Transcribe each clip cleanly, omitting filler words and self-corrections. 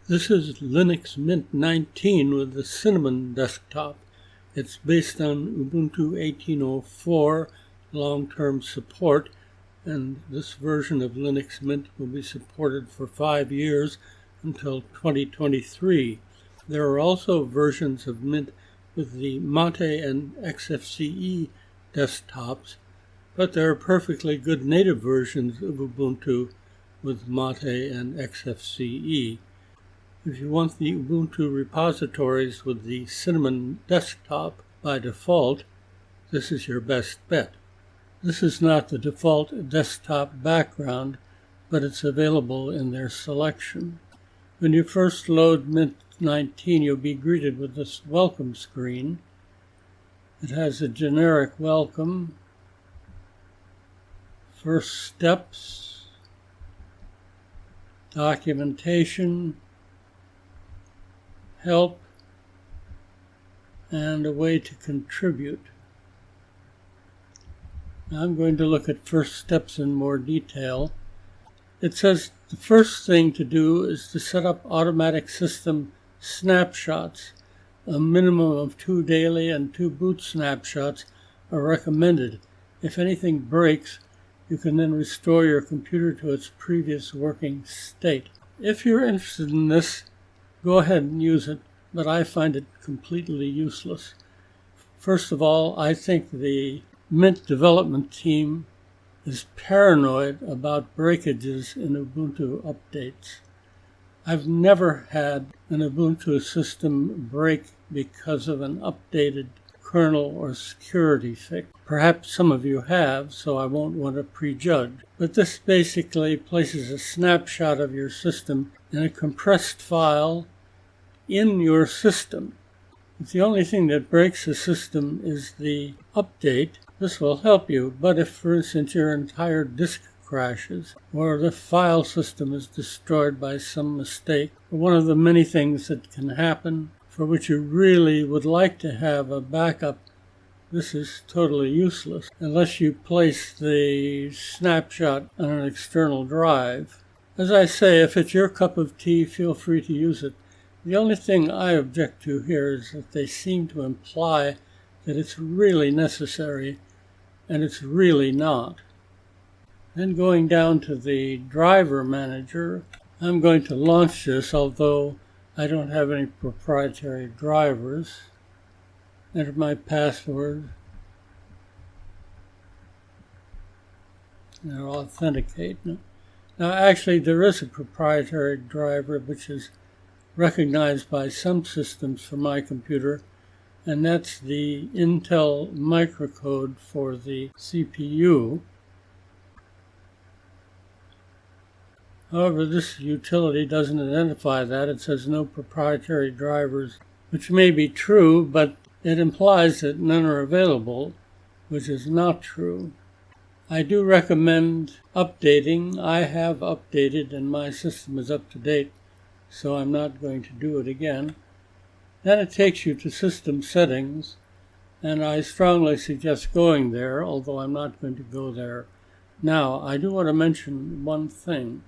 This is Linux Mint 19 with the Cinnamon desktop. It's based on Ubuntu 18.04 long-term support, and this version of Linux Mint will be supported for 5 years until 2023. There are also versions of Mint with the Mate and XFCE desktops, but there are perfectly good native versions of Ubuntu with Mate and XFCE. If you want the Ubuntu repositories with the Cinnamon desktop by default, this is your best bet. This is not the default desktop background, but it's available in their selection. When you first load Mint 19, you'll be greeted with this welcome screen. It has a generic welcome, first steps, documentation, help, and a way to contribute. Now I'm going to look at first steps in more detail. It says the first thing to do is to set up automatic system snapshots. A minimum of 2 daily and 2 boot snapshots are recommended. If anything breaks, you can then restore your computer to its previous working state. If you're interested in this, go ahead and use it, but I find it completely useless. First of all, I think the Mint development team is paranoid about breakages in Ubuntu updates. I've never had an Ubuntu system break because of an updated kernel or security fix. Perhaps some of you have, so I won't want to prejudge. But this basically places a snapshot of your system in a compressed file in your system. If the only thing that breaks the system is the update, this will help you. But if, for instance, your entire disk crashes or the file system is destroyed by some mistake, or one of the many things that can happen for which you really would like to have a backup, this is totally useless unless you place the snapshot on an external drive. As I say, if it's your cup of tea, feel free to use it. The only thing I object to here is that they seem to imply that it's really necessary, and it's really not. Then going down to the driver manager, I'm going to launch this, although I don't have any proprietary drivers. Enter my password. Now authenticate. Now actually there is a proprietary driver which is recognized by some systems for my computer, and that's the Intel microcode for the CPU. However, this utility doesn't identify that. It says no proprietary drivers, which may be true, but it implies that none are available, which is not true. I do recommend updating. I have updated and my system is up to date, so I'm not going to do it again. Then it takes you to System Settings, and I strongly suggest going there, although I'm not going to go there now. I do want to mention one thing,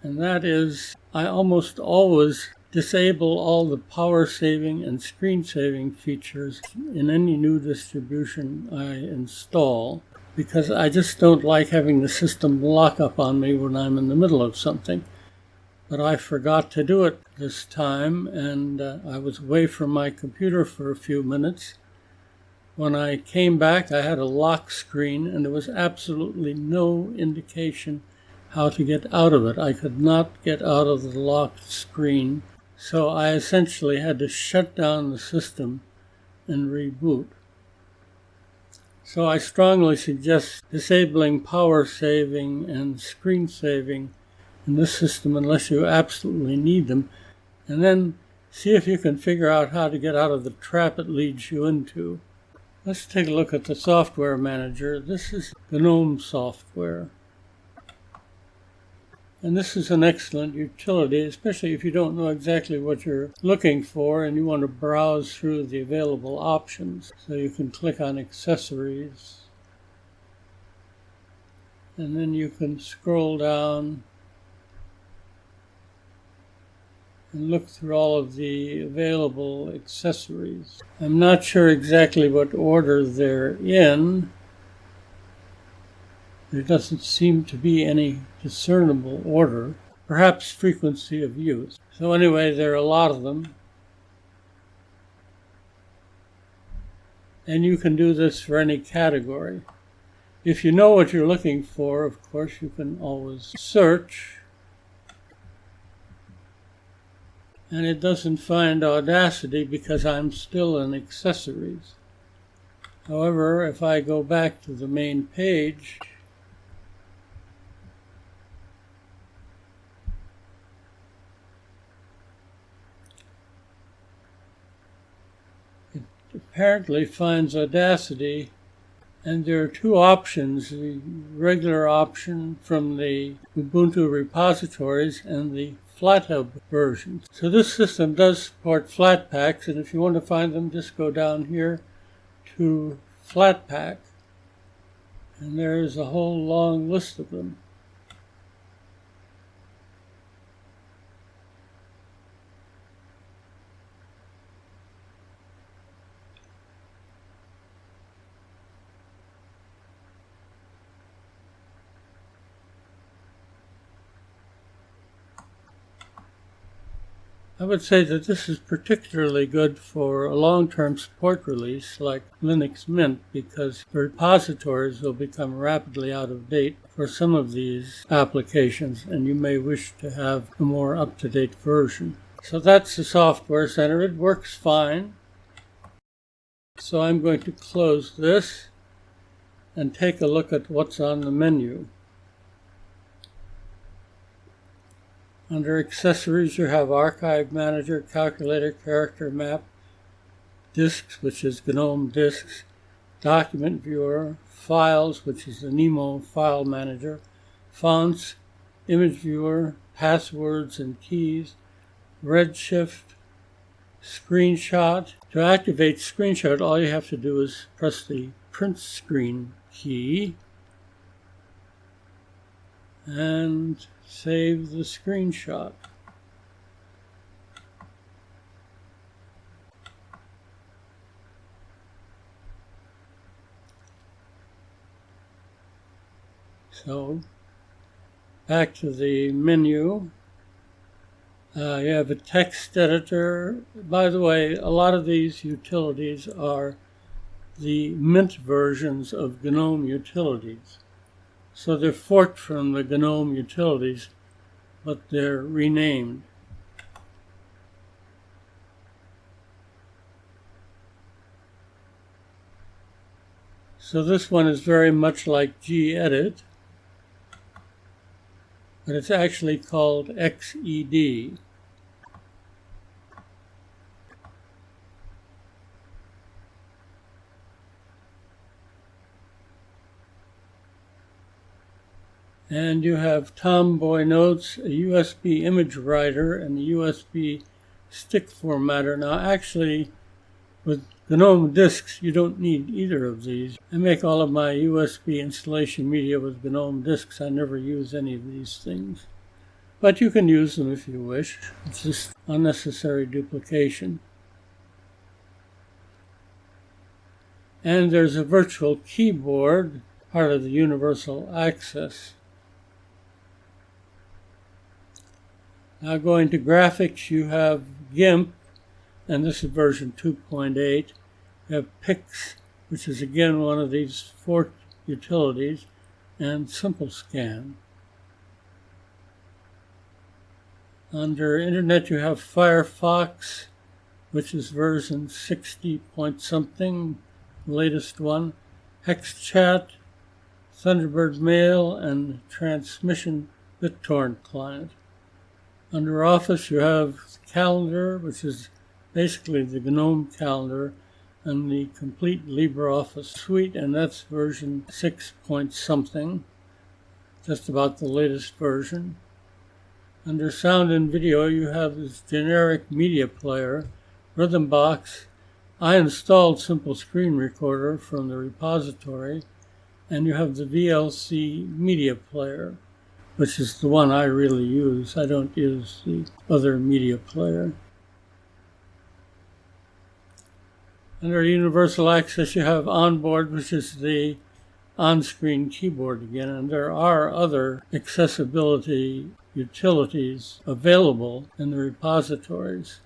and that is I almost always disable all the power saving and screen saving features in any new distribution I install, because I just don't like having the system lock up on me when I'm in the middle of something. But I forgot to do it this time, and I was away from my computer for a few minutes. When I came back, I had a lock screen, and there was absolutely no indication how to get out of it. I could not get out of the locked screen, so I essentially had to shut down the system and reboot. So I strongly suggest disabling power saving and screen saving in this system unless you absolutely need them, and then see if you can figure out how to get out of the trap it leads you into. Let's take a look at the software manager. This is GNOME software. And this is an excellent utility, especially if you don't know exactly what you're looking for and you want to browse through the available options. So you can click on Accessories, and then you can scroll down and look through all of the available accessories. I'm not sure exactly what order they're in. There doesn't seem to be any discernible order, perhaps frequency of use. So anyway, there are a lot of them. And you can do this for any category. If you know what you're looking for, of course, you can always search. And it doesn't find Audacity because I'm still in accessories. However, if I go back to the main page, it apparently finds Audacity, and there are two options, the regular option from the Ubuntu repositories and the FlatHub versions. So this system does support Flatpaks, and if you want to find them, just go down here to Flatpak, and there is a whole long list of them. I would say that this is particularly good for a long-term support release like Linux Mint, because repositories will become rapidly out of date for some of these applications, and you may wish to have a more up-to-date version. So that's the Software Center. It works fine. So I'm going to close this and take a look at what's on the menu. Under Accessories, you have Archive Manager, Calculator, Character Map, Disks, which is GNOME Disks, Document Viewer, Files, which is the Nemo File Manager, Fonts, Image Viewer, Passwords and Keys, Redshift, Screenshot. To activate Screenshot, all you have to do is press the Print Screen key and save the screenshot. So, back to the menu. You have a text editor. By the way, a lot of these utilities are the Mint versions of GNOME utilities. So they're forked from the GNOME utilities, but they're renamed. So this one is very much like gedit, but it's actually called XED. And you have Tomboy Notes, a USB image writer, and a USB stick formatter. Now actually, with GNOME disks, you don't need either of these. I make all of my USB installation media with GNOME disks. I never use any of these things. But you can use them if you wish. It's just unnecessary duplication. And there's a virtual keyboard, part of the Universal Access. Now going to graphics, you have GIMP, and this is version 2.8. You have Pix, which is again one of these forked utilities, and SimpleScan. Under Internet, you have Firefox, which is version 60 point something, the latest one, HexChat, Thunderbird Mail, and Transmission BitTorrent client. Under Office, you have Calendar, which is basically the GNOME calendar, and the complete LibreOffice suite, and that's version 6 point something, just about the latest version. Under Sound and Video, you have this generic media player, Rhythmbox. I installed Simple Screen Recorder from the repository, and you have the VLC media player. which is the one I really use. I don't use the other media player. Under Universal Access, you have Onboard, which is the on-screen keyboard again, and there are other accessibility utilities available in the repositories.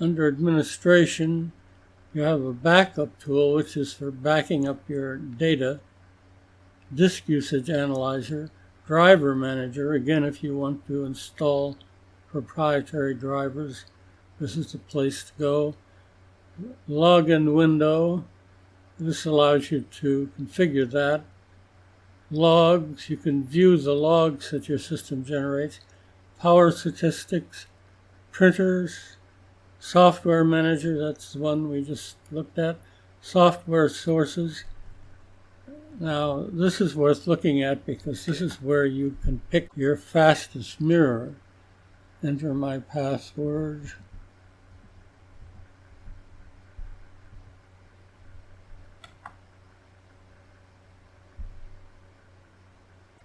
Under Administration, you have a backup tool, which is for backing up your data, Disk Usage Analyzer, Driver Manager, again if you want to install proprietary drivers, this is the place to go. Login window, this allows you to configure that. Logs, you can view the logs that your system generates. Power statistics, printers, software manager, that's the one we just looked at. Software sources. Now, this is worth looking at because this is where you can pick your fastest mirror. Enter my password.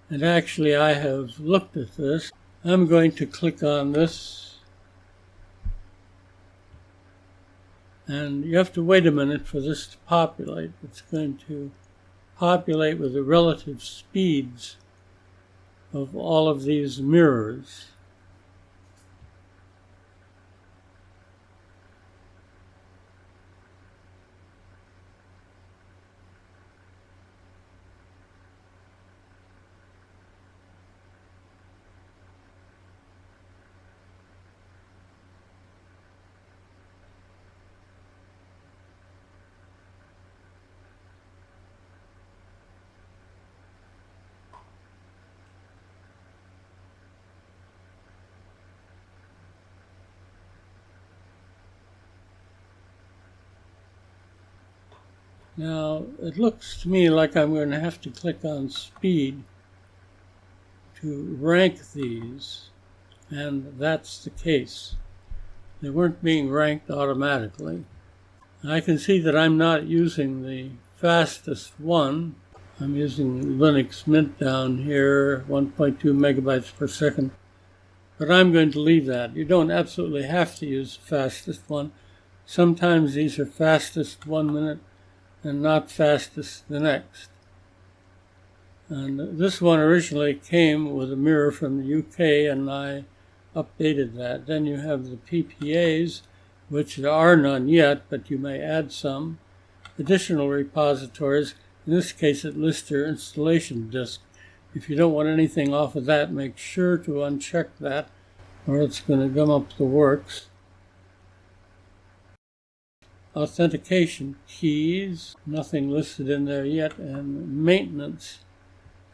And actually, I have looked at this. I'm going to click on this. And you have to wait a minute for this to populate. It's going to populate with the relative speeds of all of these mirrors. Now, it looks to me like I'm going to have to click on speed to rank these, and that's the case. They weren't being ranked automatically. I can see that I'm not using the fastest one. I'm using Linux Mint down here, 1.2 megabytes per second, but I'm going to leave that. You don't absolutely have to use the fastest one. Sometimes these are fastest 1 minute and not fastest the next. And this one originally came with a mirror from the UK, and I updated that. Then you have the PPAs, which there are none yet, but you may add some. Additional repositories, in this case it lists your installation disk. If you don't want anything off of that, make sure to uncheck that, or it's going to gum up the works. Authentication keys, nothing listed in there yet, and maintenance.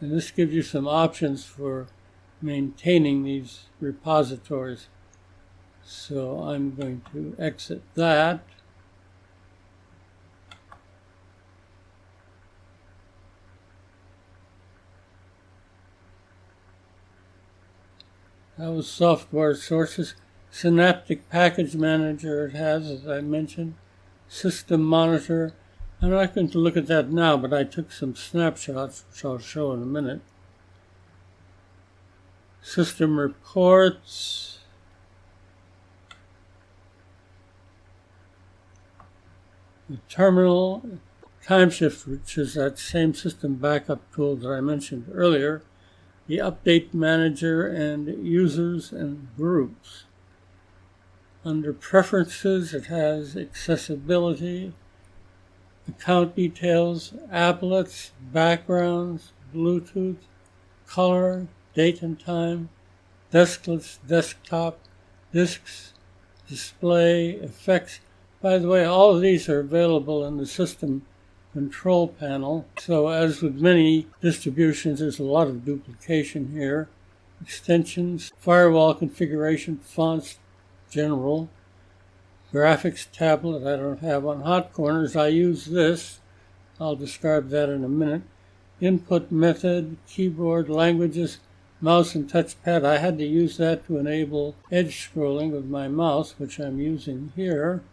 And this gives you some options for maintaining these repositories. So I'm going to exit that. That was software sources. Synaptic Package Manager it has, as I mentioned. System Monitor. I'm not going to look at that now, but I took some snapshots, which I'll show in a minute. System Reports. The Terminal. Timeshift, which is that same system backup tool that I mentioned earlier. The Update Manager and Users and Groups. Under Preferences, it has Accessibility, Account Details, Applets, Backgrounds, Bluetooth, Color, Date and Time, Deskless, Desktop, Disks, Display, Effects. By the way, all of these are available in the System Control Panel. So as with many distributions, there's a lot of duplication here. Extensions, Firewall Configuration, Fonts, General, Graphics Tablet, I don't have on Hot Corners. I use this. I'll describe that in a minute. Input method, keyboard, languages, mouse and touchpad. I had to use that to enable edge scrolling with my mouse, which I'm using here.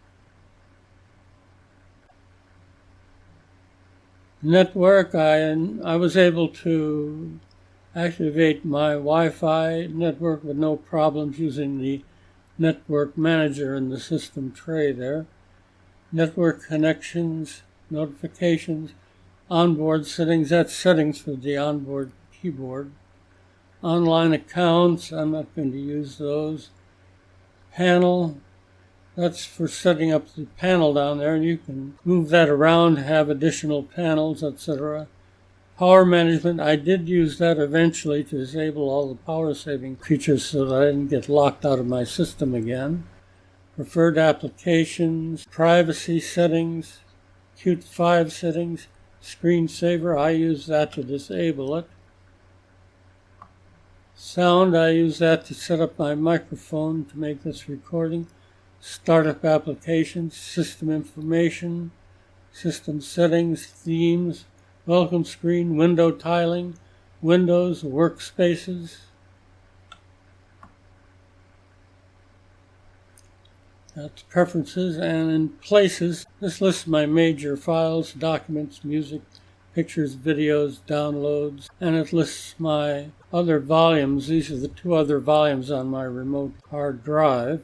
Network, I was able to activate my Wi-Fi network with no problems using the network manager in the system tray there. Network connections, notifications, onboard settings, that's settings for the onboard keyboard. Online accounts, I'm not going to use those. Panel, that's for setting up the panel down there, and you can move that around, have additional panels, etc. Power management, I did use that eventually to disable all the power saving features so that I didn't get locked out of my system again. Preferred applications, privacy settings, Qt 5 settings, screensaver, I use that to disable it. Sound, I use that to set up my microphone to make this recording. Startup applications, system information, system settings, themes, welcome screen, window tiling, windows, workspaces. That's preferences, and in places, this lists my major files, documents, music, pictures, videos, downloads, and it lists my other volumes. These are the 2 other volumes on my remote hard drive.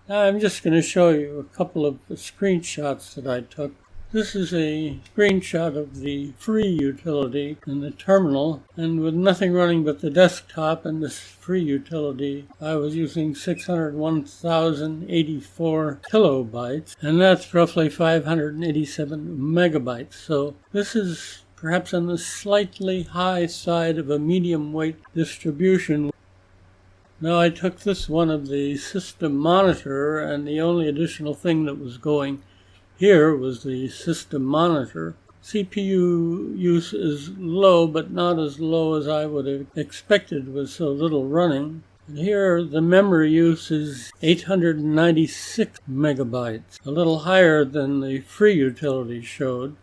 Now I'm just going to show you a couple of screenshots that I took. This is a screenshot of the free utility in the terminal, and with nothing running but the desktop and this free utility, I was using 601,084 kilobytes, and that's roughly 587 megabytes. So this is perhaps on the slightly high side of a medium weight distribution. Now I took this one of the system monitor, and the only additional thing that was going here was the system monitor. CPU use is low, but not as low as I would have expected with so little running. And here the memory use is 896 megabytes, a little higher than the free utility showed.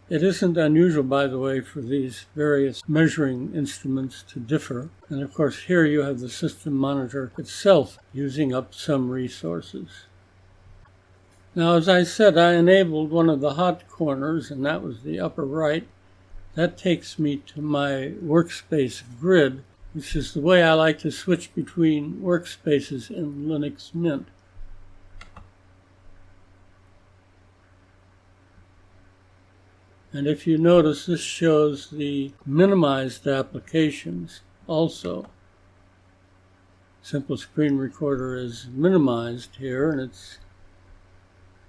It isn't unusual, by the way, for these various measuring instruments to differ. And of course here you have the system monitor itself using up some resources. Now, as I said, I enabled one of the hot corners, and that was the upper right. That takes me to my workspace grid, which is the way I like to switch between workspaces in Linux Mint. And if you notice, this shows the minimized applications also. Simple Screen Recorder is minimized here, and it's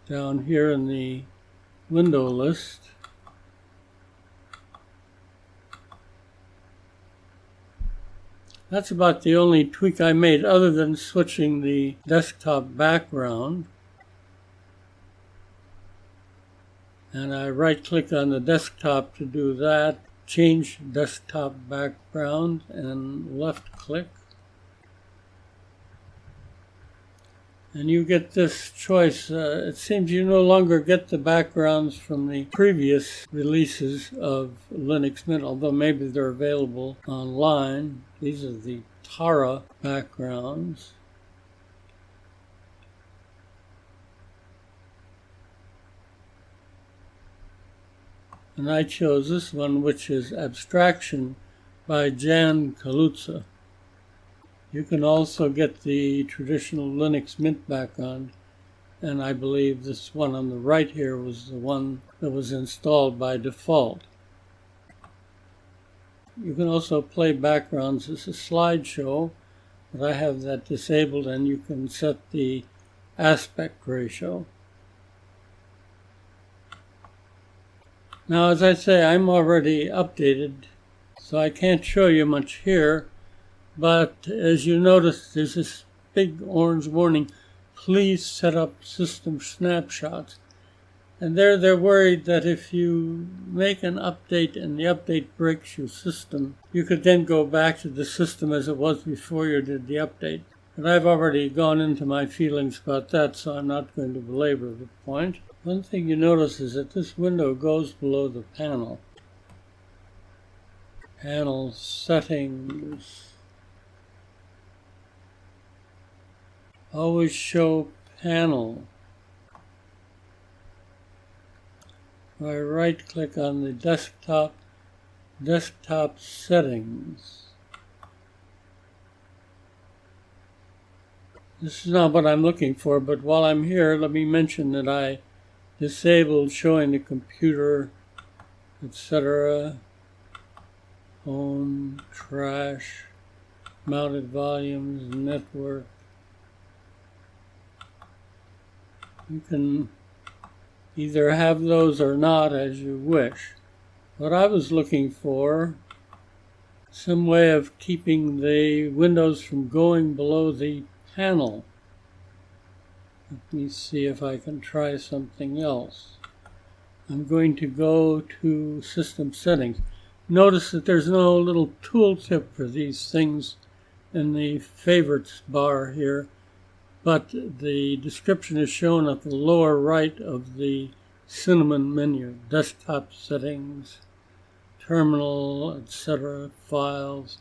down here in the window list. That's about the only tweak I made other than switching the desktop background. And I right-click on the desktop to do that, change desktop background, and left-click. And you get this choice. It seems you no longer get the backgrounds from the previous releases of Linux Mint, although maybe they're available online. These are the Tara backgrounds. And I chose this one, which is Abstraction by Jan Kaluza. You can also get the traditional Linux Mint background, and I believe this one on the right here was the one that was installed by default. You can also play backgrounds as a slideshow, but I have that disabled, and you can set the aspect ratio. Now, as I say, I'm already updated, so I can't show you much here. But as you notice, there's this big orange warning, please set up system snapshots. And they're worried that if you make an update and the update breaks your system, you could then go back to the system as it was before you did the update. And I've already gone into my feelings about that, so I'm not going to belabor the point. One thing you notice is that this window goes below the panel. Panel settings. Always show panel. I right-click on the desktop settings. This is not what I'm looking for, but while I'm here, let me mention that I disabled showing the computer, etc., home, trash, mounted volumes, network. You can either have those or not as you wish. What I was looking for, some way of keeping the windows from going below the panel. Let me see if I can try something else. I'm going to go to System Settings. Notice that there's no little tooltip for these things in the Favorites bar here, but the description is shown at the lower right of the cinnamon menu. Desktop Settings, Terminal, etc., Files.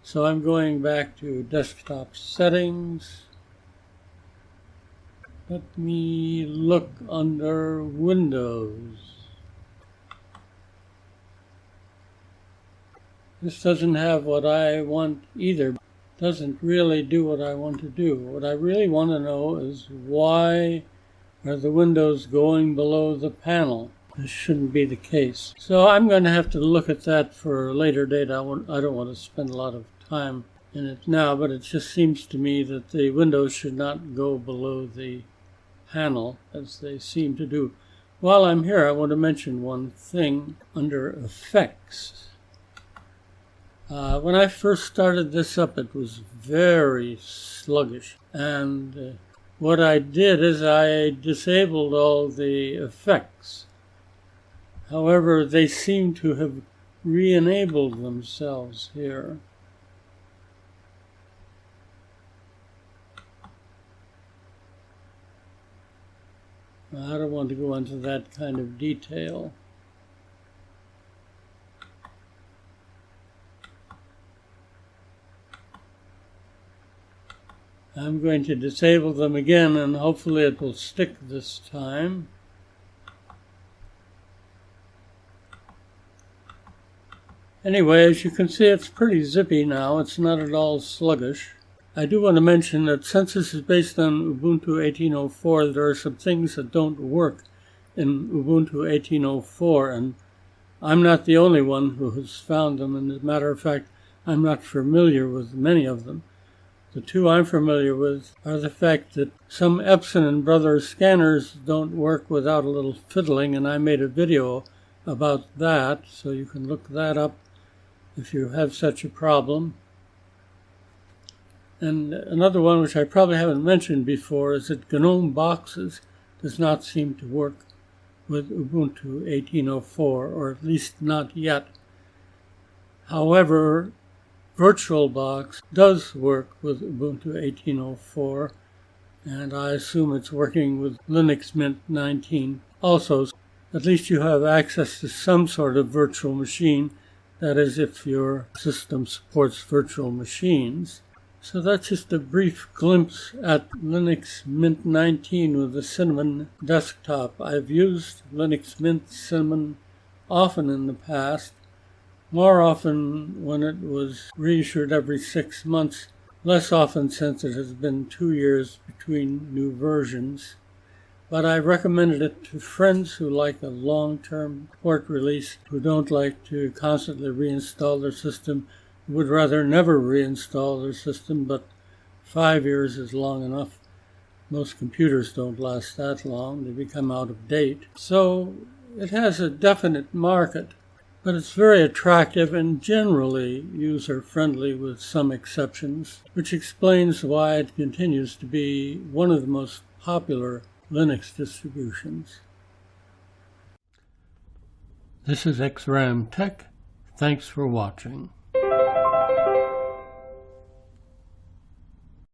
So I'm going back to Desktop Settings. Let me look under Windows. This doesn't have what I want either. Doesn't really do what I want to do. What I really want to know is why are the windows going below the panel? This shouldn't be the case. So I'm going to have to look at that for a later date. I don't want to spend a lot of time in it now, but it just seems to me that the windows should not go below the panel as they seem to do. While I'm here, I want to mention one thing under Effects. When I first started this up, it was very sluggish, and what I did is I disabled all the effects. However, they seem to have re-enabled themselves here. I don't want to go into that kind of detail. I'm going to disable them again, and hopefully it will stick this time. Anyway, as you can see, it's pretty zippy now. It's not at all sluggish. I do want to mention that since this is based on Ubuntu 18.04, there are some things that don't work in Ubuntu 18.04, and I'm not the only one who has found them. And as a matter of fact, I'm not familiar with many of them. The two I'm familiar with are the fact that some Epson and Brothers scanners don't work without a little fiddling, and I made a video about that, so you can look that up if you have such a problem. And another one which I probably haven't mentioned before is that GNOME Boxes does not seem to work with Ubuntu 18.04, or at least not yet. However, VirtualBox does work with Ubuntu 18.04, and I assume it's working with Linux Mint 19 also. At least you have access to some sort of virtual machine, that is, if your system supports virtual machines. So that's just a brief glimpse at Linux Mint 19 with the Cinnamon desktop. I've used Linux Mint Cinnamon often in the past, more often when it was reissued every 6 months, less often since it has been 2 years between new versions. But I recommended it to friends who like a long-term port release, who don't like to constantly reinstall their system, who would rather never reinstall their system, but 5 years is long enough. Most computers don't last that long. They become out of date. So it has a definite market, but it's very attractive and generally user-friendly with some exceptions, which explains why it continues to be one of the most popular Linux distributions. This is XRAM Tech. Thanks for watching.